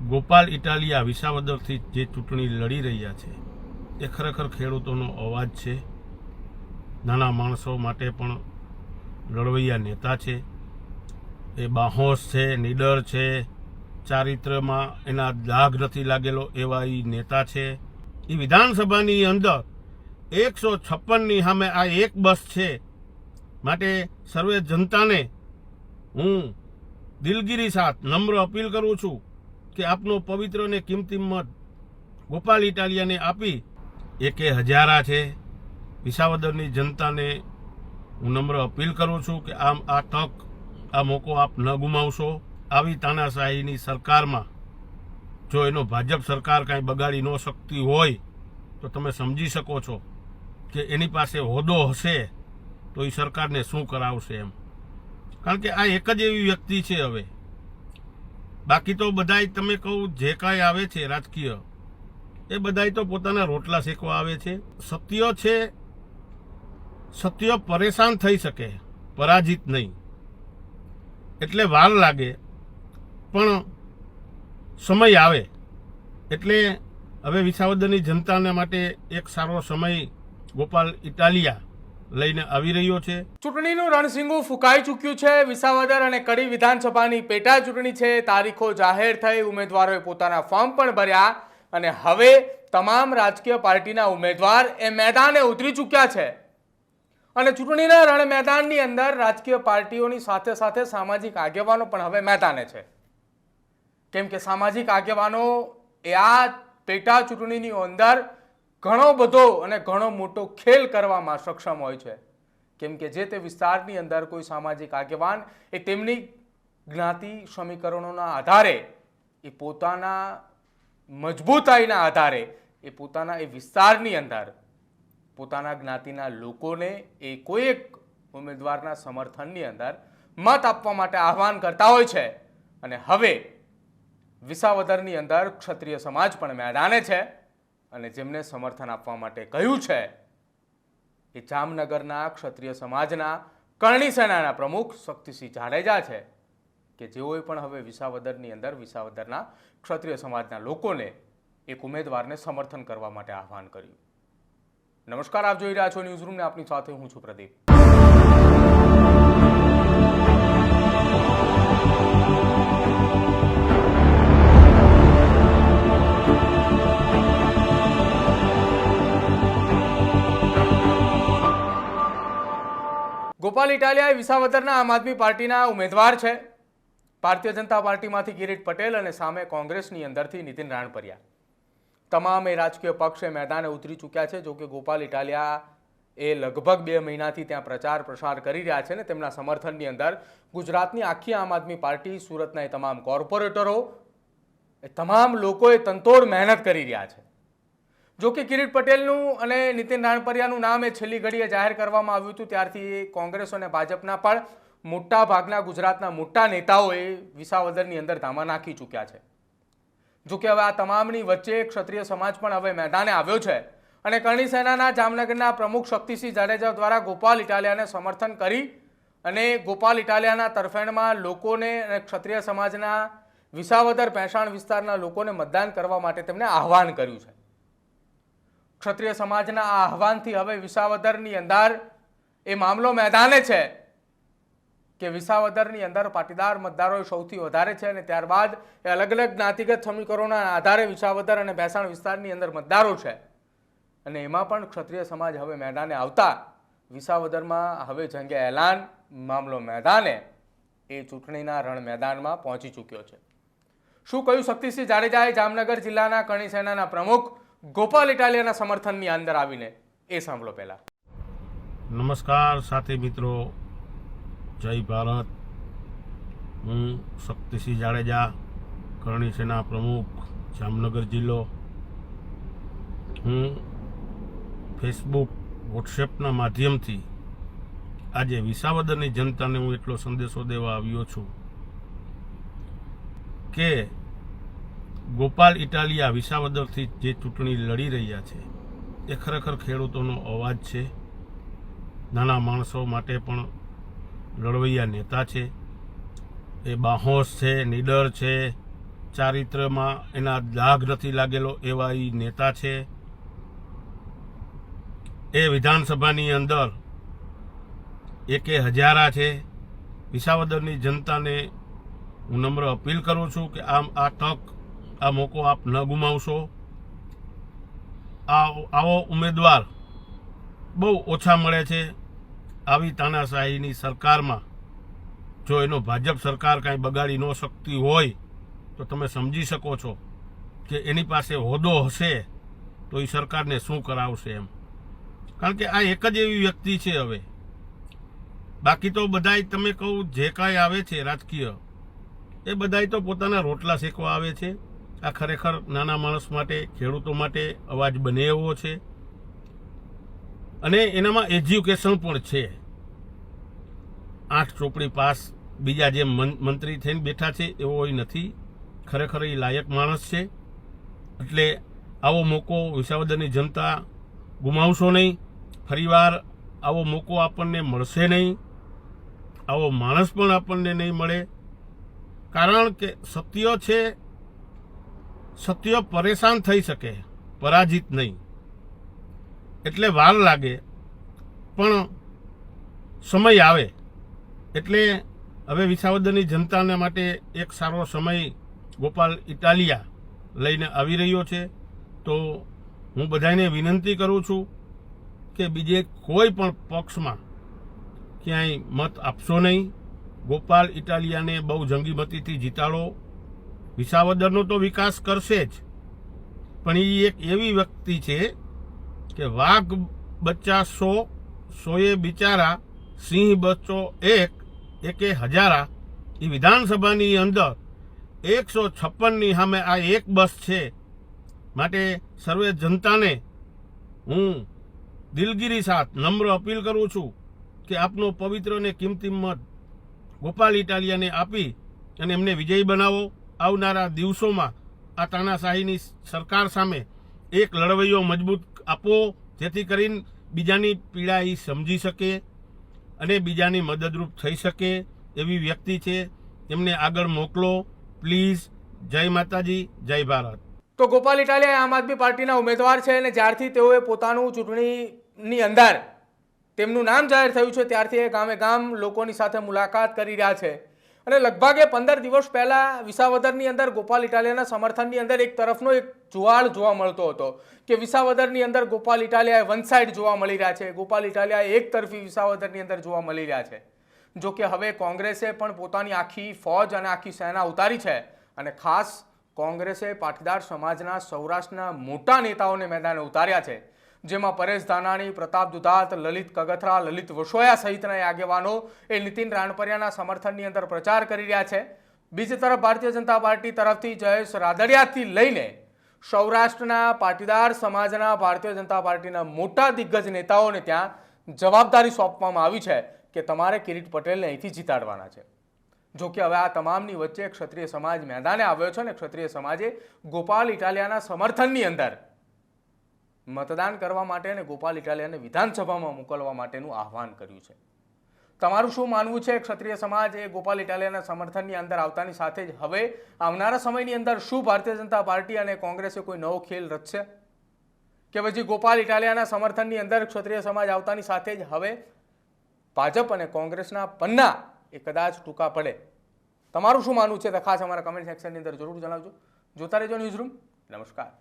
ગોપાલ ઇટાલિયા વિસાવદરથી જે ચૂંટણી લડી રહ્યા છે એ ખરેખર ખેડૂતોનો અવાજ છે. નાના માણસો માટે પણ લડવૈયા નેતા છે. એ બાહોશ છે, નીડર છે, ચારિત્ર્યમાં એના દાગ નથી લાગેલો એવા એ નેતા છે. એ વિધાનસભાની અંદર 156ની સામે આ એક બસ છે. માટે સર્વે જનતાને હું દિલગીરી સાથ નમ્ર અપીલ કરું છું કે આપનો પવિત્ર અને કિંમતી મત ગોપાલ ઇટાલિયાને આપી એકે હજારા છે. વિસાવદરની જનતાને હું નમ્ર અપીલ કરું છું કે આ તક, આ મોકો આપ ન ગુમાવશો. આવી તાનાશાહીની સરકારમાં જો એનો ભાજપ સરકાર કાંઈ બગાડી ન શકતી હોય તો તમે સમજી શકો છો કે એની પાસે હોદ્દો હશે તો એ સરકારને શું કરાવશે એમ. કારણ કે આ એક જ એવી વ્યક્તિ છે. હવે બાકી તો બધાય તમે કહું જે કાંઈ આવે છે રાજકીય, એ બધાય તો પોતાના રોટલા શેકવા આવે છે. સત્ય છે, સત્ય પરેશાન થઈ શકે, પરાજિત નહીં. એટલે વાર લાગે પણ સમય આવે એટલે હવે વિસાવદરની જનતાને માટે એક સારો સમય ગોપાલ ઇટાલિયા લઈને આવી રહ્યો છે. ચૂંટણીનું રણસીંગું ફૂંકાઈ ચૂક્યું છે. વિસાવદર અને કડી વિધાનસભાની પેટા ચૂંટણી છે. તારીખો જાહેર થઈ, ઉમેદવારોએ પોતાના ફોર્મ પણ ભર્યા અને હવે તમામ રાજકીય પાર્ટીના ઉમેદવાર એ મેદાને ઉતરી ચૂક્યા છે. અને ચૂંટણીના રણ મેદાનની અંદર રાજકીય પાર્ટીઓની સાથે સાથે સામાજિક આગેવાનો પણ હવે મેદાને છે. કેમ કે સામાજિક આગેવાનો એ આ પેટા ચૂંટણીની અંદર ઘણો બધો અને ઘણો મોટો ખેલ કરવામાં સક્ષમ હોય છે. કેમ કે જે તે વિસ્તારની અંદર કોઈ સામાજિક આગેવાન એ તેમની જ્ઞાતિ સમીકરણોના આધારે એ પોતાના મજબૂતાઈના આધારે એ પોતાના એ વિસ્તારની અંદર પોતાના જ્ઞાતિના લોકોને એ કોઈ એક ઉમેદવારના સમર્થનની અંદર મત આપવા માટે આહવાન કરતા હોય છે. અને હવે વિસાવદરની અંદર ક્ષત્રિય સમાજ પણ મેદાને છે અને જેમને સમર્થન આપવા માટે કહ્યું છે એ જામનગરના ક્ષત્રિય સમાજના કરણી સેનાના પ્રમુખ શક્તિસિંહ જાડેજા છે કે જેઓએ પણ હવે વિસાવદરની અંદર વિસાવદરના ક્ષત્રિય સમાજના લોકોને એક ઉમેદવારને સમર્થન કરવા માટે આહવાન કર્યું. નમસ્કાર, આપ જોઈ રહ્યા છો ન્યૂઝ રૂમ ને આપની સાથે હું છું પ્રદીપ. ગોપાલ ઇટાલિયા વિસાવદરના આમ આદમી પાર્ટીના ઉમેદવાર છે. ભારતીય જનતા પાર્ટીમાંથી કિરીટ પટેલ અને સામે કોંગ્રેસની અંદરથી નીતિન રાણપરિયા તમામ એ રાજકીય પક્ષે મેદાને ઉતરી ચૂક્યા છે. જો કે ગોપાલ ઇટાલિયા એ લગભગ 2 મહિનાથી ત્યાં પ્રચાર પ્રસાર કરી રહ્યા છે ને તેમના સમર્થનની અંદર ગુજરાતની આખી આમ આદમી પાર્ટી, સુરતના એ તમામ કોર્પોરેટરો, એ તમામ લોકોએ તનતોડ મહેનત કરી રહ્યા છે. જો કે કિરીટ પટેલનું અને નીતિન રાણપરિયાનું નામ એ છેલ્લી ઘડીએ જાહેર કરવામાં આવ્યું હતું ત્યારથી કોંગ્રેસ અને ભાજપના પણ મોટા ભાગના ગુજરાતના મોટા નેતાઓએ વિસાવદરની અંદર ધામા નાખી ચૂક્યા છે. જો કે હવે આ તમામની વચ્ચે ક્ષત્રિય સમાજ પણ હવે મેદાને આવ્યો છે અને કરણી સેનાના જામનગરના પ્રમુખ શક્તિસિંહ જાડેજા દ્વારા ગોપાલ ઇટાલિયાને સમર્થન કરી અને ગોપાલ ઇટાલિયાના તરફેણમાં લોકોને અને ક્ષત્રિય સમાજના વિસાવદર ભેંસાણ વિસ્તારના લોકોને મતદાન કરવા માટે તેમણે આહવાન કર્યું છે. ક્ષત્રિય સમાજના આ આહવાનથી હવે વિસાવદરની અંદર એ મામલો મેદાને છે કે વિસાવદરની અંદર પાટીદાર મતદારો સૌથી વધારે છે અને ત્યારબાદ એ અલગ અલગ જ્ઞાતિગત સમીકરણોના આધારે વિસાવદર અને ભેંસાણ વિસ્તારની અંદર મતદારો છે અને એમાં પણ ક્ષત્રિય સમાજ હવે મેદાને આવતા વિસાવદરમાં હવે જંગે એલાન મામલો મેદાને એ ચૂંટણીના રણ મેદાનમાં પહોંચી ચૂક્યો છે. શું કહ્યું શક્તિસિંહ જાડેજાએ જામનગર જિલ્લાના કરણી સેનાના પ્રમુખ ગોપાલ ઇટાલિયાના સમર્થનની અંદર આવીને, એ સાંભળો પહેલા. નમસ્કાર સાથી મિત્રો, જય ભારત. હું શક્તિસિંહ જાડેજા, કરણી સેના પ્રમુખ, જામનગર જિલ્લો. હું ફેસબુક, વોટ્સએપના માધ્યમથી આજે વિસાવદરની જનતાને હું એટલો સંદેશો દેવા આવ્યો છું કે ગોપાલ ઇટાલિયા વિસાવદરથી જે ચૂંટણી લડી રહ્યા છે એ ખરેખર ખેડૂતોનો અવાજ છે. નાના માણસો માટે પણ લડવૈયા નેતા છે. એ બાહોશ છે, નીડર છે, ચારિત્ર્યમાં એના દાગ નથી લાગેલો એવા એ નેતા છે. એ વિધાનસભાની અંદર એકે હજારા છે. વિસાવદરની જનતાને હું નમ્ર અપીલ કરું છું કે આ તક, આ મોકો આપ ન ગુમાવશો. આવો ઉમેદવાર બહુ ઓછા મળે છે. આવી તાનાશાહીની સરકારમાં જો એનો ભાજપ સરકાર કાંઈ બગાડી ન શકતી હોય તો તમે સમજી શકો છો કે એની પાસે હોદ્દો હશે તો એ સરકારને શું કરાવશે એમ. કારણ કે આ એક જ એવી વ્યક્તિ છે. હવે બાકી તો બધાય તમે કહું જે કાંઈ આવે છે રાજકીય, એ બધાય તો પોતાના રોટલા શેકવા આવે છે. આ ખરેખર નાના માણસ માટે, ખેડૂતો માટે અવાજ બને એવો છે અને એનામાં એજ્યુકેશન પણ છે. 8 ચોપડી પાસ બીજા જે મંત્રી થઈને બેઠા છે એવો નથી. ખરેખર એ લાયક માણસ છે. એટલે આવો મોકો વિસાવદરની જનતા ગુમાવશો નહીં. ફરીવાર આવો મોકો આપણને મળશે નહીં. આવો માણસ પણ આપણને નહીં મળે. કારણ કે સત્ય છે, સત્ય પરેશાન થઈ શકે, પરાજિત નહીં. એટલે વાર લાગે પણ સમય આવે. એટલે હવે વિસાવદરની જનતાના માટે એક સારો સમય ગોપાલ ઇટાલિયા લઈને આવી રહ્યો છે. તો હું બધાને વિનંતી કરું છું કે બીજે કોઈ પણ પક્ષમાં ક્યાંય મત આપશો નહીં. ગોપાલ ઇટાલિયાને બહુ જંગી મતીથી જીતાડો. વિસાવદરનો તો વિકાસ કરશે જ, પણ એ એક એવી વ્યક્તિ છે કે વાઘ બચ્ચા 100, 100 બિચારા, સિંહ બચ્ચો 1, એકે હજારા. એ વિધાનસભાની અંદર 156ની સામે આ એક બસ છે. માટે સર્વે જનતાને હું દિલગીરી સાથ નમ્ર અપીલ કરું છું કે આપનો પવિત્ર અને કિંમતી મત ગોપાલ ઇટાલિયાને આપી અને એમને વિજયી બનાવો. આવનારા દિવસોમાં આ તાનાશાહીની સરકાર સામે એક લડવૈયો મજબૂત આપો, જેથી કરીને બીજાની પીડા એ સમજી શકે અને બીજાની મદદરૂપ થઈ શકે એવી વ્યક્તિ છે. એમને આગળ મોકલો પ્લીઝ. જય માતાજી, જય ભારત. તો ગોપાલ ઇટાલિયા આમ આદમી પાર્ટીના ઉમેદવાર છે અને જ્યારથી તેઓએ પોતાનું ચૂંટણીની અંદર તેમનું નામ જાહેર થયું છે ત્યારથી એ ગામે ગામ લોકોની સાથે મુલાકાત કરી રહ્યા છે. અને લગભગ 15 દિવસ પહેલા વિસાવદરની અંદર ગોપાલ ઇટાલિયાના સમર્થનની અંદર એક તરફનો એક જુવાળ જોવા મળતો હતો કે વિસાવદરની અંદર ગોપાલ ઇટાલિયા વન સાઇડ જોવા મળી રહ્યા છે. ગોપાલ ઇટાલિયા એક તરફી વિસાવદરની અંદર જોવા મળી રહ્યા છે. જો કે હવે કોંગ્રેસે પણ પોતાની આખી ફોજ અને આખી સેના ઉતારી છે અને ખાસ કોંગ્રેસે પાટીદાર સમાજના સૌરાષ્ટ્રના મોટા નેતાઓને મેદાને ઉતાર્યા છે, જેમાં પરેશ ધાનાણી, પ્રતાપ દુધાત, લલિત કગથરા, લલિત વસોયા સહિતના આગેવાનો એ નીતિન રાણપરિયાના સમર્થનની અંદર પ્રચાર કરી રહ્યા છે. બીજી તરફ ભારતીય જનતા પાર્ટી તરફથી જયેશ રાદડિયાથી લઈને સૌરાષ્ટ્રના પાટીદાર સમાજના ભારતીય જનતા પાર્ટીના મોટા દિગ્ગજ નેતાઓને ત્યાં જવાબદારી સોંપવામાં આવી છે કે તમારે કિરીટ પટેલને અહીંથી જીતાડવાના છે. જો કે હવે આ તમામની વચ્ચે ક્ષત્રિય સમાજ મેદાને આવ્યો છે અને ક્ષત્રિય સમાજે ગોપાલ ઇટાલિયાના સમર્થનની અંદર મતદાન કરવા માટે અને ગોપાલ ઇટાલિયાને વિધાનસભામાં મોકલવા માટેનું આહવાન કર્યું છે. તમારું શું માનવું છે? ક્ષત્રિય સમાજ એ ગોપાલ ઇટાલિયાના સમર્થનની અંદર આવતાની સાથે જ હવે આવનારા સમયની અંદર શું ભારતીય જનતા પાર્ટી અને કોંગ્રેસે કોઈ નવો ખેલ રચશે કે પછી ગોપાલ ઇટાલિયાના સમર્થનની અંદર ક્ષત્રિય સમાજ આવતાની સાથે જ હવે ભાજપ અને કોંગ્રેસના પન્ના એ કદાચ ટૂંકા પડે? તમારું શું માનવું છે તો ખાસ અમારા કમેન્ટ સેક્શનની અંદર જરૂર જણાવજો. જોતા રહેજો ન્યૂઝરૂમ. નમસ્કાર.